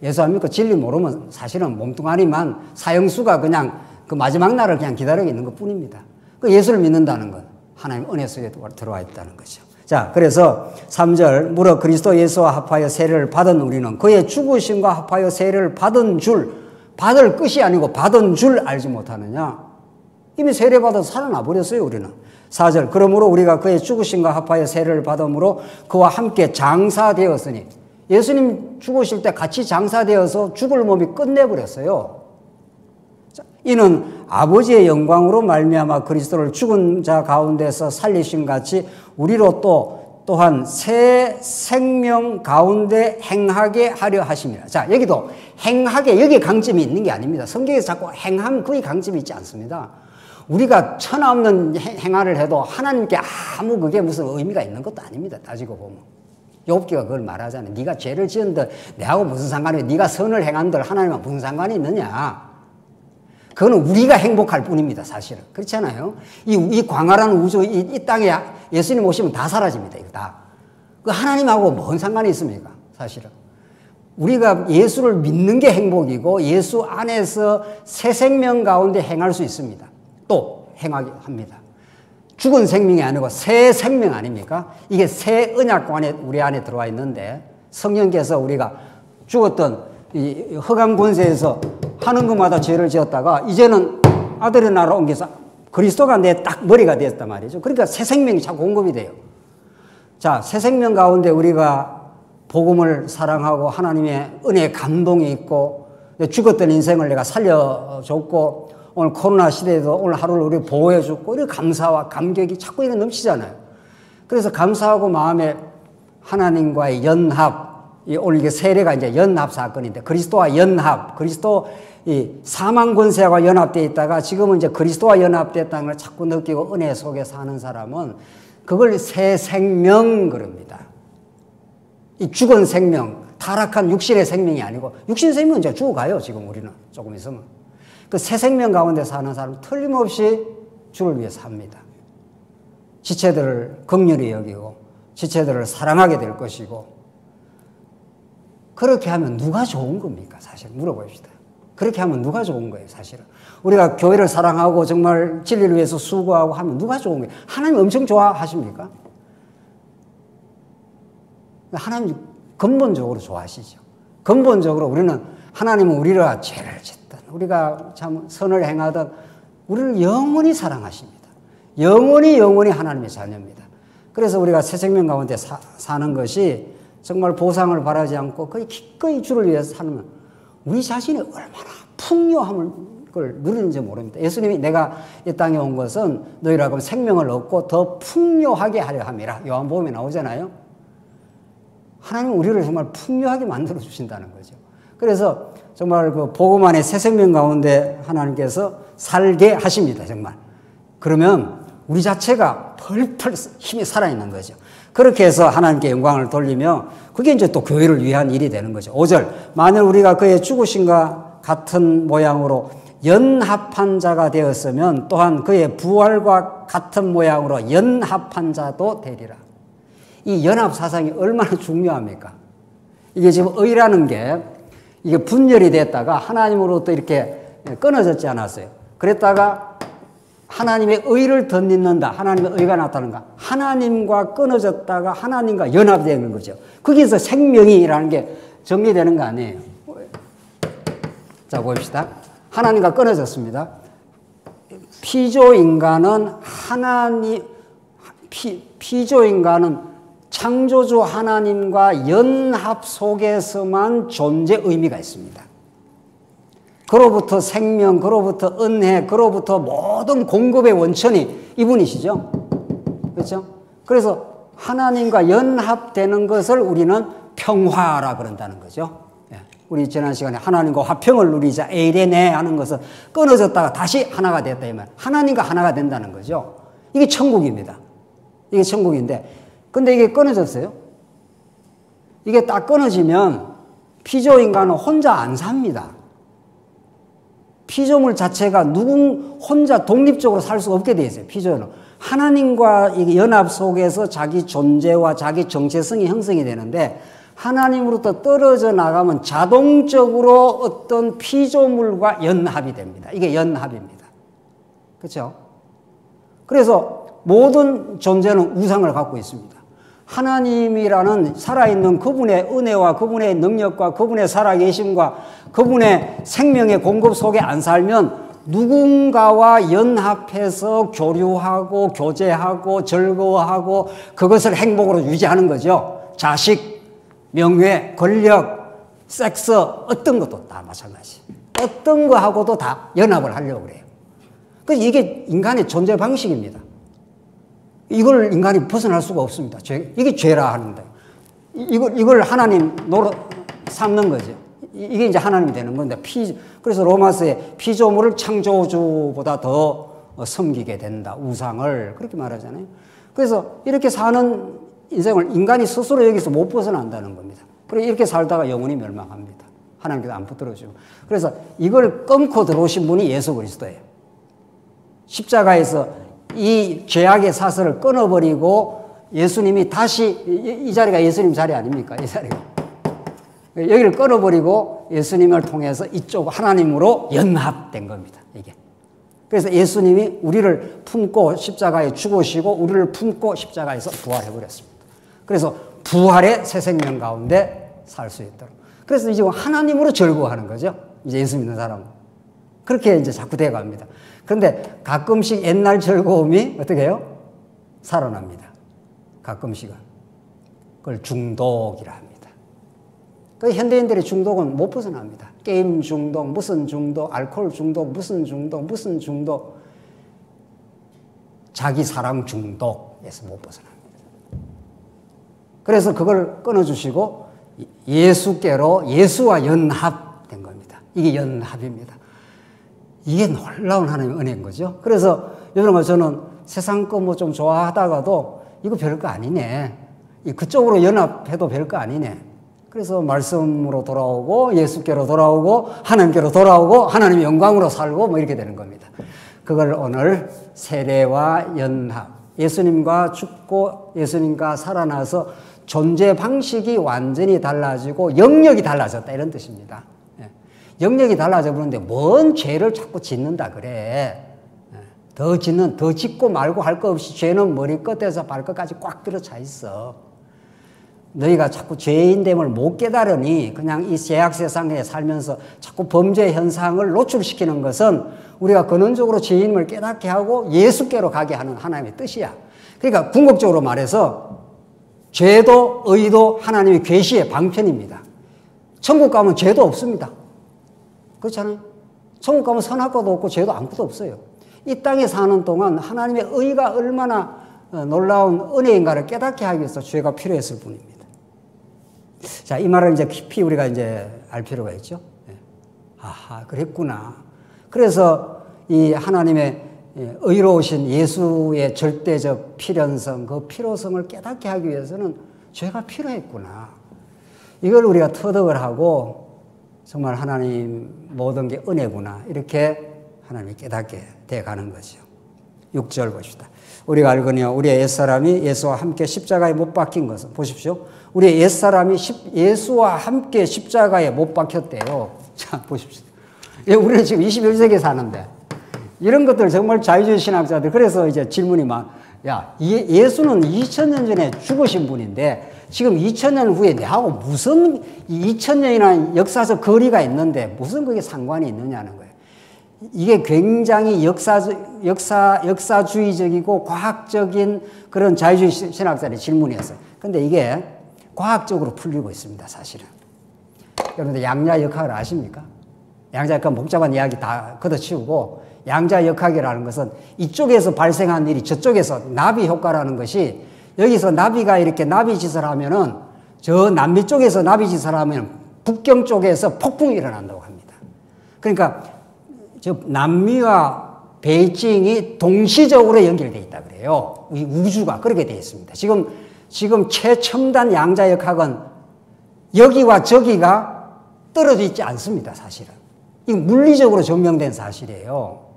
Speaker 1: 예수 안 믿고 진리 모르면 사실은 몸뚱아리만, 사형수가 그냥 그 마지막 날을 그냥 기다리고 있는 것 뿐입니다. 그 예수를 믿는다는 건 하나님 은혜 속에 들어와 있다는 거죠. 자, 그래서 3절, 무릇 그리스도 예수와 합하여 세례를 받은 우리는 그의 죽으심과 합하여 세례를 받을 끝이 아니고 받은 줄 알지 못하느냐. 이미 세례받아서 살아나 버렸어요, 우리는. 4절, 그러므로 우리가 그의 죽으심과 합하여 세례를 받음으로 그와 함께 장사되었으니, 예수님 죽으실 때 같이 장사되어서 죽을 몸이 끝내버렸어요. 이는 아버지의 영광으로 말미암아 그리스도를 죽은 자 가운데서 살리신 같이 우리로 또한 새 생명 가운데 행하게 하려 하심이라. 자, 여기도 행하게, 여기 강점이 있는 게 아닙니다. 성경에서 자꾸 행함, 거기 강점이 있지 않습니다. 우리가 천하 없는 행하를 해도 하나님께 아무 그게 무슨 의미가 있는 것도 아닙니다. 따지고 보면. 욥기가 그걸 말하잖아요. 네가 죄를 지은들 내하고 무슨 상관이, 네가 선을 행한들 하나님과 무슨 상관이 있느냐. 그거는 우리가 행복할 뿐입니다, 사실은. 그렇잖아요. 이 광활한 우주, 이 땅에 예수님 오시면 다 사라집니다, 이거 다. 그 하나님하고 뭔 상관이 있습니까, 사실은. 우리가 예수를 믿는 게 행복이고 예수 안에서 새 생명 가운데 행할 수 있습니다. 또 행하게 합니다. 죽은 생명이 아니고 새 생명 아닙니까? 이게 새 언약 안에 우리 안에 들어와 있는데, 성령께서 우리가 죽었던 이 흑암 권세에서 하는 것마다 죄를 지었다가 이제는 아들의 나라로 옮겨서 그리스도가 내 딱 머리가 되었단 말이죠. 그러니까 새 생명이 자꾸 공급이 돼요. 자, 새 생명 가운데 우리가 복음을 사랑하고 하나님의 은혜의 감동이 있고 죽었던 인생을 내가 살려줬고 오늘 코로나 시대에도 오늘 하루를 우리 보호해줬고 이런 감사와 감격이 자꾸 이런 넘치잖아요. 그래서 감사하고 마음에 하나님과의 연합, 오늘 이게 세례가 이제 연합 사건인데 그리스도와 연합, 그리스도 이 사망 권세와 연합되어 있다가 지금은 이제 그리스도와 연합됐다는 걸 자꾸 느끼고 은혜 속에 사는 사람은 그걸 새 생명 그럽니다. 이 죽은 생명, 타락한 육신의 생명이 아니고 육신 생명은 이제 죽어가요. 지금 우리는 조금 있으면. 그 새 생명 가운데 사는 사람은 틀림없이 주를 위해 삽니다. 지체들을 긍휼히 여기고 지체들을 사랑하게 될 것이고 그렇게 하면 누가 좋은 겁니까? 사실 물어봅시다. 그렇게 하면 누가 좋은 거예요, 사실은. 우리가 교회를 사랑하고 정말 진리를 위해서 수고하고 하면 누가 좋은 거예요? 하나님 엄청 좋아하십니까? 하나님 근본적으로 좋아하시죠. 근본적으로 우리는 하나님은 우리가 죄를 짓든 우리가 참 선을 행하든 우리를 영원히 사랑하십니다. 영원히 하나님의 자녀입니다. 그래서 우리가 새 생명 가운데 사는 것이 정말 보상을 바라지 않고 거의 기꺼이 주를 위해서 사는 우리 자신이 얼마나 풍요함을 누리는지 모릅니다. 예수님이 내가 이 땅에 온 것은 너희라고 생명을 얻고 더 풍요하게 하려 함이라. 요한복음에 나오잖아요. 하나님은 우리를 정말 풍요하게 만들어 주신다는 거죠. 그래서 정말 그 복음 안에 새 생명 가운데 하나님께서 살게 하십니다. 정말. 그러면 우리 자체가 펄펄 힘이 살아있는 거죠. 그렇게 해서 하나님께 영광을 돌리며 그게 이제 또 교회를 위한 일이 되는 거죠. 5절. 만일 우리가 그의 죽으심과 같은 모양으로 연합한 자가 되었으면 또한 그의 부활과 같은 모양으로 연합한 자도 되리라. 이 연합 사상이 얼마나 중요합니까? 이게 지금 의라는 게 이게 분열이 됐다가 하나님으로부터 이렇게 끊어졌지 않았어요. 그랬다가 하나님의 의를 덧입는다. 하나님의 의가 나타나는가. 하나님과 끊어졌다가 하나님과 연합되는 거죠. 거기서 생명이라는 게 정리되는 거 아니에요. 자, 봅시다. 하나님과 끊어졌습니다. 피조인간은 피조인간은 창조주 하나님과 연합 속에서만 존재 의미가 있습니다. 그로부터 생명, 그로부터 은혜, 그로부터 모든 공급의 원천이 이분이시죠. 그렇죠? 그래서 하나님과 연합되는 것을 우리는 평화라 그런다는 거죠. 우리 지난 시간에 하나님과 화평을 누리자 에이레네 하는 것은 끊어졌다가 다시 하나가 됐다 이 말. 하나님과 하나가 된다는 거죠. 이게 천국입니다. 이게 천국인데 근데 이게 끊어졌어요. 이게 딱 끊어지면 피조인간은 혼자 안 삽니다. 피조물 자체가 혼자 독립적으로 살 수 없게 되어 있어요. 피조는. 하나님과 연합 속에서 자기 존재와 자기 정체성이 형성이 되는데 하나님으로부터 떨어져 나가면 자동적으로 어떤 피조물과 연합이 됩니다. 이게 연합입니다. 그렇죠? 그래서 모든 존재는 우상을 갖고 있습니다. 하나님이라는 살아있는 그분의 은혜와 그분의 능력과 그분의 살아계심과 그분의 생명의 공급 속에 안 살면 누군가와 연합해서 교류하고 교제하고 즐거워하고 그것을 행복으로 유지하는 거죠. 자식, 명예, 권력, 섹스 어떤 것도 다 마찬가지. 어떤 거하고도 다 연합을 하려고 그래요. 그래서 이게 인간의 존재 방식입니다. 이걸 인간이 벗어날 수가 없습니다. 이게 죄라 하는데. 이걸 하나님 삼는 거죠. 이게 이제 하나님이 되는 건데, 그래서 로마서에 피조물을 창조주보다 더 섬기게 된다. 우상을. 그렇게 말하잖아요. 그래서 이렇게 사는 인생을 인간이 스스로 여기서 못 벗어난다는 겁니다. 그래서 이렇게 살다가 영원히 멸망합니다. 하나님께서 안 붙들어주고. 그래서 이걸 끊고 들어오신 분이 예수 그리스도예요. 십자가에서 이 죄악의 사슬을 끊어버리고 예수님이 다시 이 자리가 예수님 자리 아닙니까? 이 자리가. 여기를 끊어버리고 예수님을 통해서 이쪽 하나님으로 연합된 겁니다. 이게. 그래서 예수님이 우리를 품고 십자가에 죽으시고 우리를 품고 십자가에서 부활해버렸습니다. 그래서 부활의 새 생명 가운데 살 수 있도록. 그래서 지금 하나님으로 즐거워하는 거죠. 이제 예수 믿는 사람은. 그렇게 이제 자꾸 돼갑니다. 그런데 가끔씩 옛날 즐거움이 어떻게 해요? 살아납니다. 가끔씩은. 그걸 중독이라 합니다. 그 현대인들의 중독은 못 벗어납니다. 게임 중독, 무슨 중독, 알코올 중독, 무슨 중독, 무슨 중독. 자기 사랑 중독에서 못 벗어납니다. 그래서 그걸 끊어주시고 예수께로 예수와 연합된 겁니다. 이게 연합입니다. 이게 놀라운 하나님의 은혜인 거죠. 그래서 여러분 저는 세상 거 뭐 좀 좋아하다가도 이거 별거 아니네. 그쪽으로 연합해도 별거 아니네. 그래서 말씀으로 돌아오고 예수께로 돌아오고 하나님께로 돌아오고 하나님의 영광으로 살고 뭐 이렇게 되는 겁니다. 그걸 오늘 세례와 연합, 예수님과 죽고 예수님과 살아나서 존재 방식이 완전히 달라지고 영역이 달라졌다 이런 뜻입니다. 영역이 달라져 버렸는데 뭔 죄를 자꾸 짓는다 그래. 더 짓고 말고 할 거 없이 죄는 머리끝에서 발끝까지 꽉 들어차 있어. 너희가 자꾸 죄인됨을 못 깨달으니 그냥 이 죄악 세상에 살면서 자꾸 범죄 현상을 노출시키는 것은 우리가 근원적으로 죄인임을 깨닫게 하고 예수께로 가게 하는 하나님의 뜻이야. 그러니까 궁극적으로 말해서 죄도 의도 하나님의 계시의 방편입니다. 천국 가면 죄도 없습니다. 그렇잖아요. 천국 가면 선악과도 없고 죄도 아무것도 없어요. 이 땅에 사는 동안 하나님의 의가 얼마나 놀라운 은혜인가를 깨닫게 하기 위해서 죄가 필요했을 뿐입니다. 자, 이 말을 이제 깊이 우리가 이제 알 필요가 있죠. 아하, 그랬구나. 그래서 이 하나님의 의로우신 예수의 절대적 필연성, 그 필요성을 깨닫게 하기 위해서는 죄가 필요했구나. 이걸 우리가 터득을 하고 정말 하나님 모든 게 은혜구나. 이렇게 하나님이 깨닫게 돼 가는 거죠. 6절 보십시다. 우리가 알거니와 우리의 옛사람이 예수와 함께 십자가에 못 박힌 것은 보십시오. 우리의 옛사람이 예수와 함께 십자가에 못 박혔대요. 자, 보십시오. 우리는 지금 21세기에 사는데 이런 것들 정말 자유주의 신학자들 그래서 이제 질문이 야, 예수는 2000년 전에 죽으신 분인데 지금 2000년 후에 내하고 무슨 2000년이나 역사적 거리가 있는데 무슨 그게 상관이 있느냐는 거예요. 이게 굉장히 역사주의적이고 과학적인 그런 자유주의 신학자의 질문이었어요. 근데 이게 과학적으로 풀리고 있습니다, 사실은. 여러분들 양자역학을 아십니까? 양자역학 복잡한 이야기 다 걷어치우고 양자역학이라는 것은 이쪽에서 발생한 일이 저쪽에서 나비 효과라는 것이 여기서 나비가 이렇게 나비짓을 하면은 저 남미 쪽에서 나비짓을 하면 북경 쪽에서 폭풍이 일어난다고 합니다. 그러니까 저 남미와 베이징이 동시적으로 연결되어 있다 그래요. 이 우주가 그렇게 되어 있습니다. 지금 최첨단 양자역학은 여기와 저기가 떨어져 있지 않습니다, 사실은. 이거 물리적으로 증명된 사실이에요.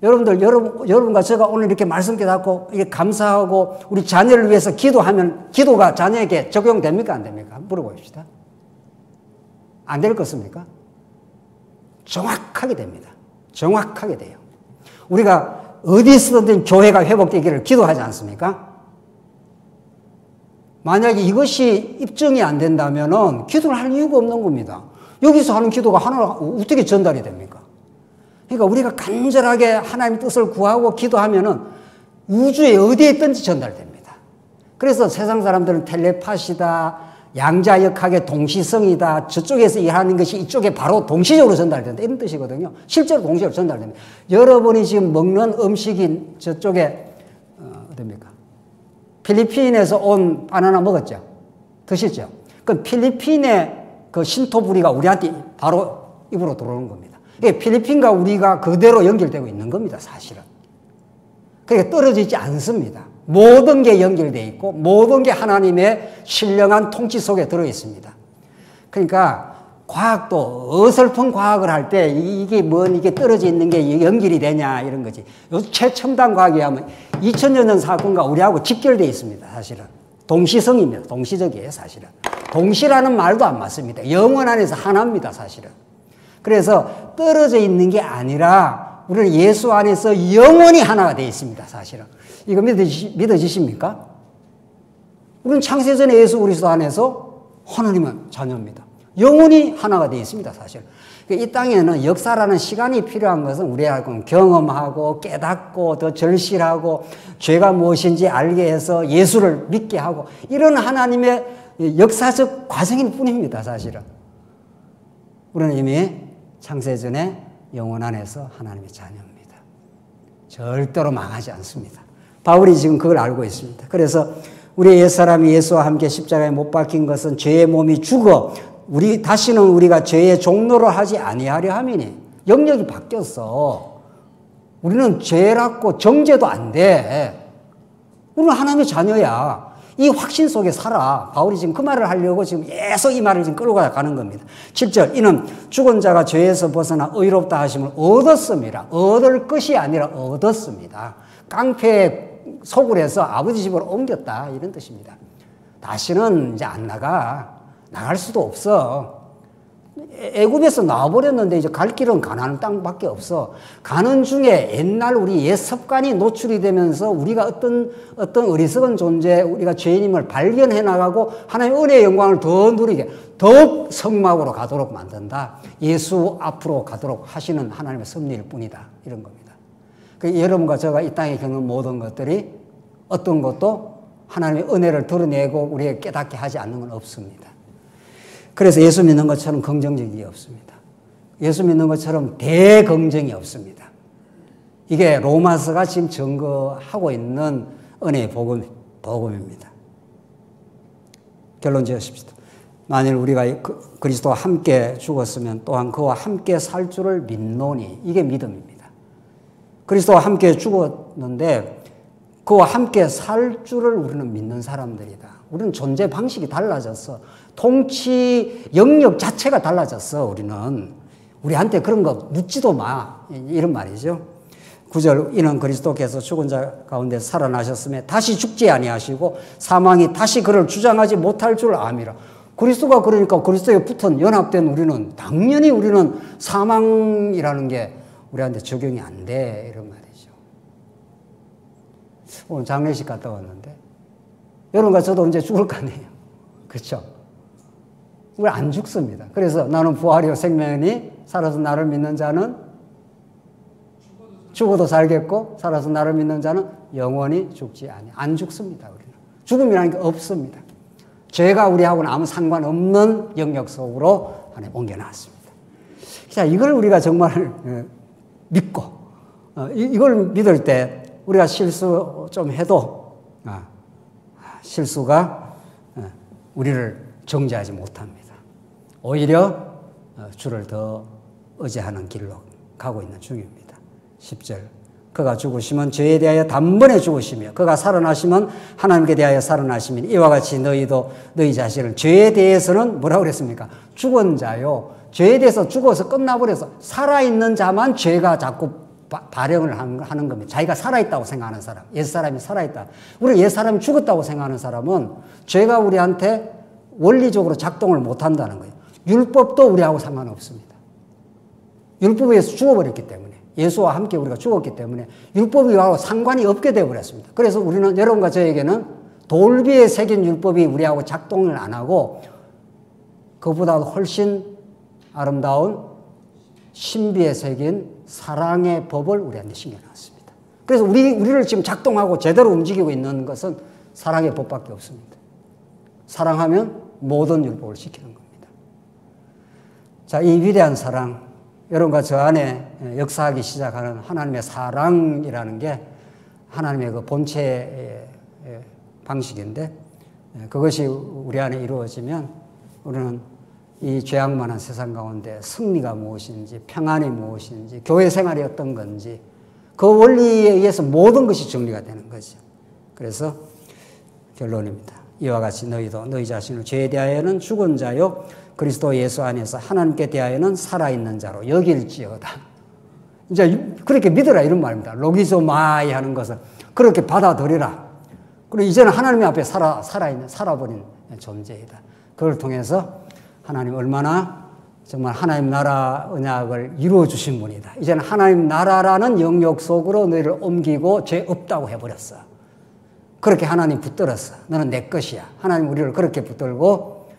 Speaker 1: 여러분과 제가 오늘 이렇게 말씀 깨닫고 이게 감사하고 우리 자녀를 위해서 기도하면 기도가 자녀에게 적용됩니까? 안 됩니까? 물어봅시다. 안 될 것입니까? 정확하게 됩니다. 정확하게 돼요. 우리가 어디서든 교회가 회복되기를 기도하지 않습니까? 만약에 이것이 입증이 안 된다면은 기도를 할 이유가 없는 겁니다. 여기서 하는 기도가 하나로 어떻게 전달이 됩니까? 그러니까 우리가 간절하게 하나님의 뜻을 구하고 기도하면은 우주에 어디에 있든지 전달됩니다. 그래서 세상 사람들은 텔레파시다, 양자역학의 동시성이다, 저쪽에서 일하는 것이 이쪽에 바로 동시적으로 전달된다 이런 뜻이거든요. 실제로 동시적으로 전달됩니다. 여러분이 지금 먹는 음식이 저쪽에 어딥니까? 필리핀에서 온 바나나 먹었죠? 드셨죠? 그럼 필리핀의 그 신토부리가 우리한테 바로 입으로 들어오는 겁니다. 필리핀과 우리가 그대로 연결되고 있는 겁니다, 사실은. 그러니까 떨어져 있지 않습니다. 모든 게 연결되어 있고 모든 게 하나님의 신령한 통치 속에 들어있습니다. 그러니까 과학도 어설픈 과학을 할 때 이게 떨어져 있는 게 연결이 되냐 이런 거지. 요즘 최첨단 과학이 하면 2000년 전 사건과 우리하고 직결되어 있습니다, 사실은. 동시성입니다. 동시적이에요, 사실은. 동시라는 말도 안 맞습니다. 영원 안에서 하나입니다, 사실은. 그래서 떨어져 있는 게 아니라 우리는 예수 안에서 영원히 하나가 되어 있습니다, 사실은. 이거 믿어지십니까? 우리는 창세전에 예수 그리스도 안에서 하나님은 자녀입니다. 영원히 하나가 되어 있습니다, 사실. 이 땅에는 역사라는 시간이 필요한 것은 우리하고 경험하고 깨닫고 더 절실하고 죄가 무엇인지 알게 해서 예수를 믿게 하고 이런 하나님의 역사적 과정일 뿐입니다, 사실은. 우리는 이미 창세전에 영혼 안에서 하나님의 자녀입니다. 절대로 망하지 않습니다. 바울이 지금 그걸 알고 있습니다. 그래서 우리의 옛사람이 예수와 함께 십자가에 못 박힌 것은 죄의 몸이 죽어 다시는 우리가 죄의 종노를 하지 아니하려 함이니 영역이 바뀌었어. 우리는 죄라고 정죄도 안 돼. 우리는 하나님의 자녀야. 이 확신 속에 살아. 바울이 지금 그 말을 하려고 지금 계속 이 말을 지금 끌고 가는 겁니다. 7절 이는 죽은 자가 죄에서 벗어나 의롭다 하심을 얻었습니다. 얻을 것이 아니라 얻었습니다. 깡패에 속을 해서 아버지 집으로 옮겼다 이런 뜻입니다. 다시는 이제 안 나갈 수도 없어. 애굽에서 나와버렸는데 이제 갈 길은 가나안 땅밖에 없어. 가는 중에 옛날 우리 옛 습관이 노출이 되면서 우리가 어떤 어리석은 존재, 우리가 죄인임을 발견해 나가고 하나님의 은혜의 영광을 더 누리게 더욱 성막으로 가도록 만든다. 예수 앞으로 가도록 하시는 하나님의 섭리일 뿐이다. 이런 겁니다. 여러분과 제가 이 땅에 겪는 모든 것들이 어떤 것도 하나님의 은혜를 드러내고 우리에게 깨닫게 하지 않는 건 없습니다. 그래서 예수 믿는 것처럼 긍정적이 없습니다. 예수 믿는 것처럼 대긍정이 없습니다. 이게 로마서가 지금 증거하고 있는 은혜의 복음입니다. 결론 지으십시다. 만일 우리가 그리스도와 함께 죽었으면 또한 그와 함께 살 줄을 믿노니 이게 믿음입니다. 그리스도와 함께 죽었는데 그와 함께 살 줄을 우리는 믿는 사람들이다. 우리는 존재 방식이 달라졌어. 통치 영역 자체가 달라졌어. 우리한테 그런 거 묻지도 마. 이런 말이죠. 9절 이는 그리스도께서 죽은 자 가운데 살아나셨음에 다시 죽지 아니하시고 사망이 다시 그를 주장하지 못할 줄 암이라. 그리스도가 그러니까 그리스도에 붙은 연합된 우리는 당연히 우리는 사망이라는 게 우리한테 적용이 안 돼. 이런 말이죠. 오늘 장례식 갔다 왔는데 여러분과 저도 언제 죽을 거 아니에요. 그렇죠? 우리 안 죽습니다. 그래서 나는 부활이요 생명이니 살아서 나를 믿는 자는 죽어도 살겠고 살아서 나를 믿는 자는 영원히 죽지 아니. 안 죽습니다. 우리는. 죽음이라는 게 없습니다. 죄가 우리하고는 아무 상관없는 영역 속으로 하나님 옮겨놨습니다. 자, 이걸 우리가 정말 믿고 이걸 믿을 때 우리가 실수 좀 해도 실수가 우리를 정죄하지 못합니다. 오히려 주를 더 의지하는 길로 가고 있는 중입니다. 10절 그가 죽으시면 죄에 대하여 단번에 죽으시며 그가 살아나시면 하나님께 대하여 살아나시면 이와 같이 너희도 너희 자신을 죄에 대해서는 뭐라고 그랬습니까? 죽은 자요. 죄에 대해서 죽어서 끝나버려서 살아있는 자만 죄가 자꾸 발행을 하는 겁니다. 자기가 살아있다고 생각하는 사람, 옛사람이 살아있다. 우리 옛사람이 죽었다고 생각하는 사람은 죄가 우리한테 원리적으로 작동을 못한다는 거예요. 율법도 우리하고 상관없습니다. 율법에 의해서 죽어버렸기 때문에 예수와 함께 우리가 죽었기 때문에 율법이 우리하고 상관이 없게 되어버렸습니다. 그래서 우리는 여러분과 저에게는 돌비에 새긴 율법이 우리하고 작동을 안 하고 그보다 훨씬 아름다운 신비에 새긴 사랑의 법을 우리한테 신겨놨습니다. 그래서 우리를 지금 작동하고 제대로 움직이고 있는 것은 사랑의 법밖에 없습니다. 사랑하면 모든 율법을 지키는 겁니다. 자, 이 위대한 사랑, 여러분과 저 안에 역사하기 시작하는 하나님의 사랑이라는 게 하나님의 그 본체의 방식인데 그것이 우리 안에 이루어지면 우리는 이 죄악만한 세상 가운데 승리가 무엇인지 평안이 무엇인지 교회 생활이 어떤 건지 그 원리에 의해서 모든 것이 정리가 되는 거죠. 그래서 결론입니다. 이와 같이 너희도 너희 자신을 죄에 대하여는 죽은 자요 그리스도 예수 안에서 하나님께 대하여는 살아있는 자로 여길지어다. 이제 그렇게 믿으라 이런 말입니다. 로기조마이 하는 것을 그렇게 받아들이라. 그리고 이제는 하나님 앞에 살아버린 존재이다. 그걸 통해서 하나님 얼마나 정말 하나님 나라 언약을 이루어 주신 분이다. 이제는 하나님 나라라는 영역 속으로 너희를 옮기고 죄 없다고 해버렸어. 그렇게 하나님 붙들었어. 너는 내 것이야. 하나님 우리를 그렇게 붙들고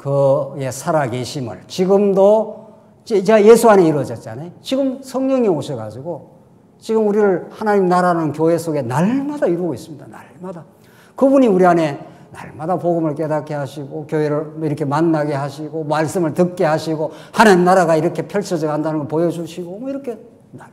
Speaker 1: 그의 살아계심을 지금도 제가 예수 안에 이루어졌잖아요. 지금 성령이 오셔가지고 지금 우리를 하나님 나라는 교회 속에 날마다 이루고 있습니다. 날마다. 그분이 우리 안에 날마다 복음을 깨닫게 하시고 교회를 이렇게 만나게 하시고 말씀을 듣게 하시고 하나님 나라가 이렇게 펼쳐져 간다는 걸 보여주시고 뭐 이렇게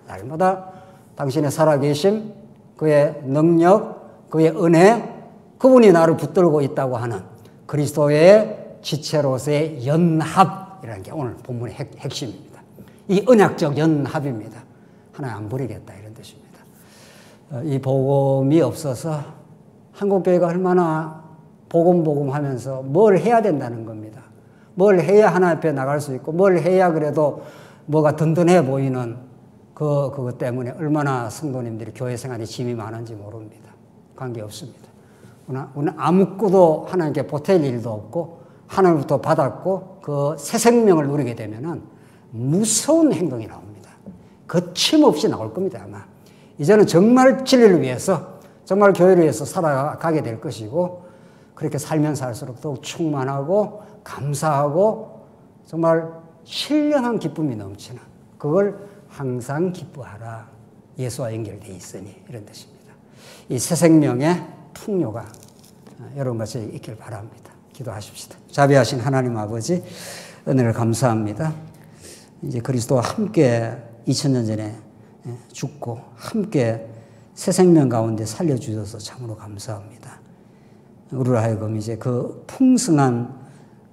Speaker 1: 날마다 당신의 살아계심, 그의 능력, 그의 은혜, 그분이 나를 붙들고 있다고 하는 그리스도의 지체로서의 연합이라는 게 오늘 본문의 핵심입니다. 이 언약적 연합입니다. 하나님 안 버리겠다 이런 뜻입니다. 이 복음이 없어서 한국교회가 얼마나 복음 하면서 뭘 해야 된다는 겁니다. 뭘 해야 하나님 앞에 나갈 수 있고 뭘 해야 그래도 뭐가 든든해 보이는 그것 때문에 얼마나 성도님들이 교회 생활에 짐이 많은지 모릅니다. 관계없습니다. 우리는 아무것도 하나님께 보탤 일도 없고 하나님부터 받았고 그 새 생명을 누리게 되면은 무서운 행동이 나옵니다. 거침없이 나올 겁니다. 아마 이제는 정말 진리를 위해서 정말 교회를 위해서 살아가게 될 것이고 그렇게 살면 살수록 더욱 충만하고 감사하고 정말 신령한 기쁨이 넘치는 그걸 항상 기뻐하라. 예수와 연결되어 있으니 이런 뜻입니다. 이 새 생명의 풍요가 여러분과 저희 있길 바랍니다. 기도하십시다. 자비하신 하나님 아버지 은혜를 감사합니다. 이제 그리스도와 함께 2000년 전에 죽고 함께 새 생명 가운데 살려주셔서 참으로 감사합니다. 우리로 하여금 이제 그 풍성한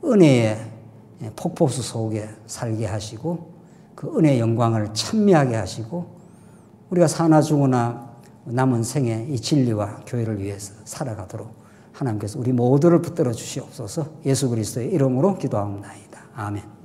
Speaker 1: 은혜의 폭포수 속에 살게 하시고 그 은혜의 영광을 찬미하게 하시고 우리가 사나 죽으나 남은 생에 이 진리와 교회를 위해서 살아가도록 하나님께서 우리 모두를 붙들어 주시옵소서. 예수 그리스도의 이름으로 기도합니다. 아멘.